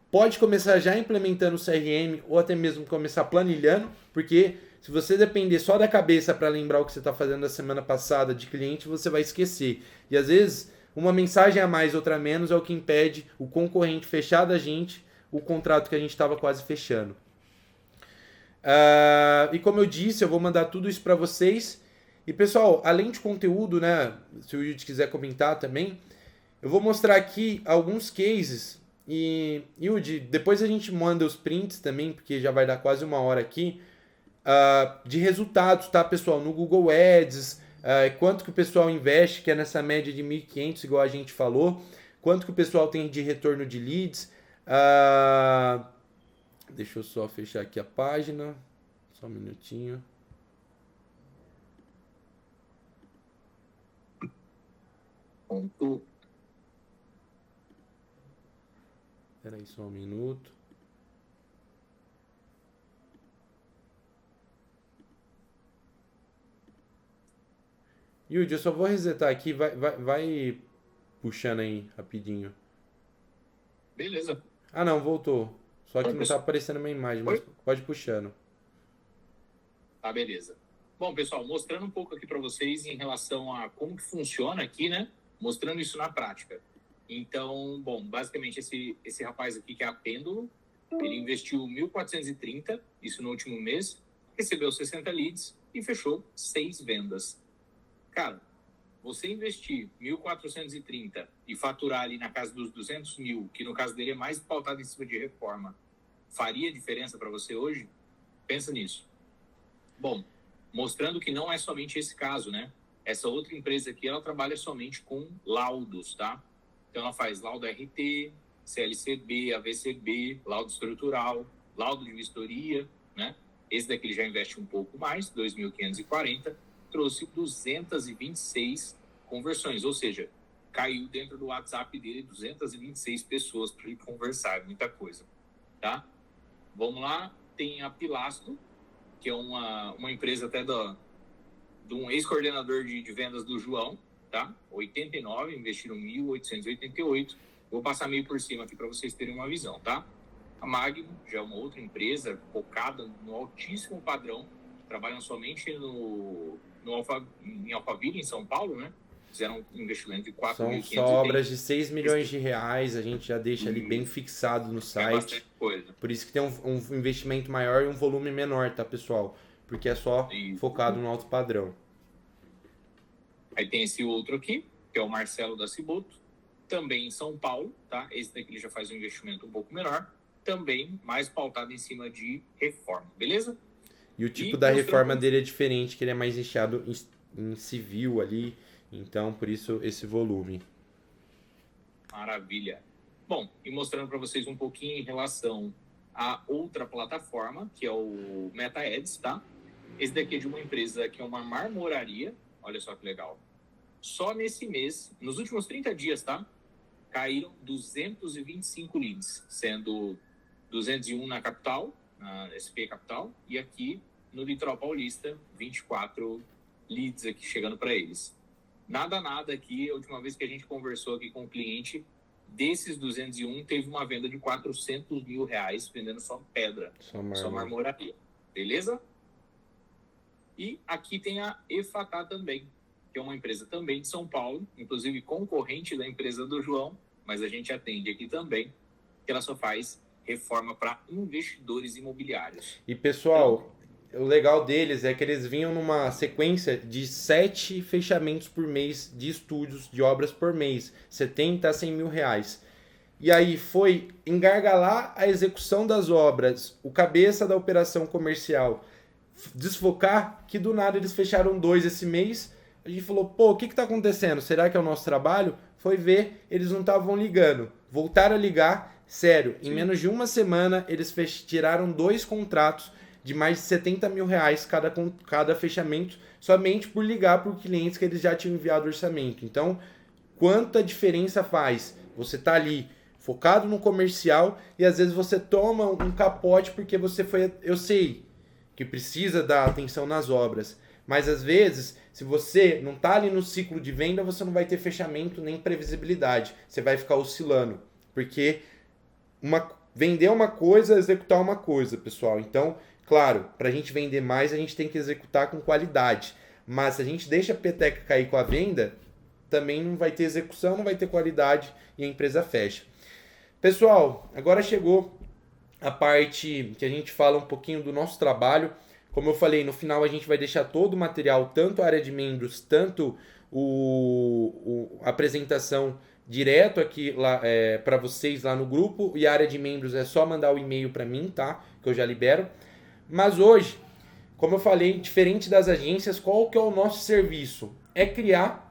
Pode começar já implementando o CRM ou até mesmo começar planilhando, porque se você depender só da cabeça para lembrar o que você está fazendo da semana passada de cliente, você vai esquecer. E às vezes, uma mensagem a mais, outra a menos, é o que impede o concorrente fechar da gente o contrato que a gente estava quase fechando. E como eu disse, eu vou mandar tudo isso para vocês. E pessoal, além de conteúdo, né, se o Yudi quiser comentar também, eu vou mostrar aqui alguns cases. E Yudi, depois a gente manda os prints também, porque já vai dar quase uma hora aqui, de resultados, tá, pessoal? No Google Ads, quanto que o pessoal investe, que é nessa média de 1.500, igual a gente falou, quanto que o pessoal tem de retorno de leads. Deixa eu só fechar aqui a página, só um minutinho. Espera aí só um minuto. Yudi, eu só vou resetar aqui, vai puxando aí rapidinho. Beleza. Não, voltou. Só que não tá aparecendo uma imagem, mas pode ir puxando. Tá, beleza. Bom, pessoal, mostrando um pouco aqui para vocês em relação a como que funciona aqui, né? Mostrando isso na prática. Então, bom, basicamente esse rapaz aqui que é a Pêndulo, ele investiu 1.430, isso no último mês, recebeu 60 leads e fechou 6 vendas. Cara, você investir 1.430 e faturar ali na casa dos 200 mil, que no caso dele é mais pautado em cima de reforma, faria diferença para você hoje? Pensa nisso. Bom, mostrando que não é somente esse caso, né? Essa outra empresa aqui, ela trabalha somente com laudos, tá? Então, ela faz laudo RT, CLCB, AVCB, laudo estrutural, laudo de vistoria, né? Esse daqui ele já investe um pouco mais, 2.540, trouxe 226 conversões, ou seja, caiu dentro do WhatsApp dele 226 pessoas para ele conversar, muita coisa, tá? Vamos lá, tem a Pilastro, que é uma empresa até de um ex-coordenador de vendas do João, tá? 89, investiram 1.888. Vou passar meio por cima aqui para vocês terem uma visão, tá? A Magno já é uma outra empresa focada no altíssimo padrão, trabalham somente em Alphaville, em São Paulo, né? Fizeram um investimento de 4.500. São obras de 6 milhões de reais, a gente já deixa ali bem fixado no site. É bastante coisa. Por isso que tem um investimento maior e um volume menor, tá, pessoal? Porque é só focado no alto padrão. Aí tem esse outro aqui, que é o Marcelo da Ciboto, também em São Paulo, tá? Esse daqui ele já faz um investimento um pouco menor, também mais pautado em cima de reforma, beleza? E o tipo da reforma dele é diferente, que ele é mais nichado em civil ali, então por isso esse volume. Maravilha. Bom, e mostrando para vocês um pouquinho em relação a outra plataforma, que é o Meta Ads, tá? Esse daqui é de uma empresa que é uma marmoraria, olha só que legal. Só nesse mês, nos últimos 30 dias, tá? Caíram 225 leads, sendo 201 na capital na SP Capital, e aqui no Litoral Paulista, 24 leads aqui chegando para eles. Nada aqui, a última vez que a gente conversou aqui com o cliente, desses 201, teve uma venda de R$400 mil, vendendo só pedra, só marmoraria. Beleza? E aqui tem a Efatá também, que é uma empresa também de São Paulo, inclusive concorrente da empresa do João, mas a gente atende aqui também, que ela só faz reforma para investidores imobiliários. E pessoal, o legal deles é que eles vinham numa sequência de 7 fechamentos por mês de estúdios, de obras por mês, 70 a 100 mil reais. E aí foi engargalar a execução das obras, o cabeça da operação comercial, desfocar, que do nada eles fecharam 2 esse mês. A gente falou, pô, o que está acontecendo? Será que é o nosso trabalho? Foi ver, eles não estavam ligando. Voltaram a ligar, sério, em menos de uma semana eles tiraram 2 contratos de mais de 70 mil reais cada fechamento, somente por ligar por clientes que eles já tinham enviado orçamento. Então, quanta diferença faz? Você tá ali focado no comercial e às vezes você toma um capote porque você foi... Eu sei que precisa dar atenção nas obras, mas às vezes, se você não tá ali no ciclo de venda, você não vai ter fechamento nem previsibilidade. Você vai ficar oscilando, porque vender uma coisa, executar uma coisa, pessoal. Então, claro, para a gente vender mais, a gente tem que executar com qualidade. Mas se a gente deixa a peteca cair com a venda, também não vai ter execução, não vai ter qualidade e a empresa fecha. Pessoal, agora chegou a parte que a gente fala um pouquinho do nosso trabalho. Como eu falei, no final a gente vai deixar todo o material, tanto a área de membros, tanto a apresentação direto aqui para vocês lá no grupo. E a área de membros é só mandar o e-mail para mim, tá? Que eu já libero. Mas hoje, como eu falei, diferente das agências, qual que é o nosso serviço? É criar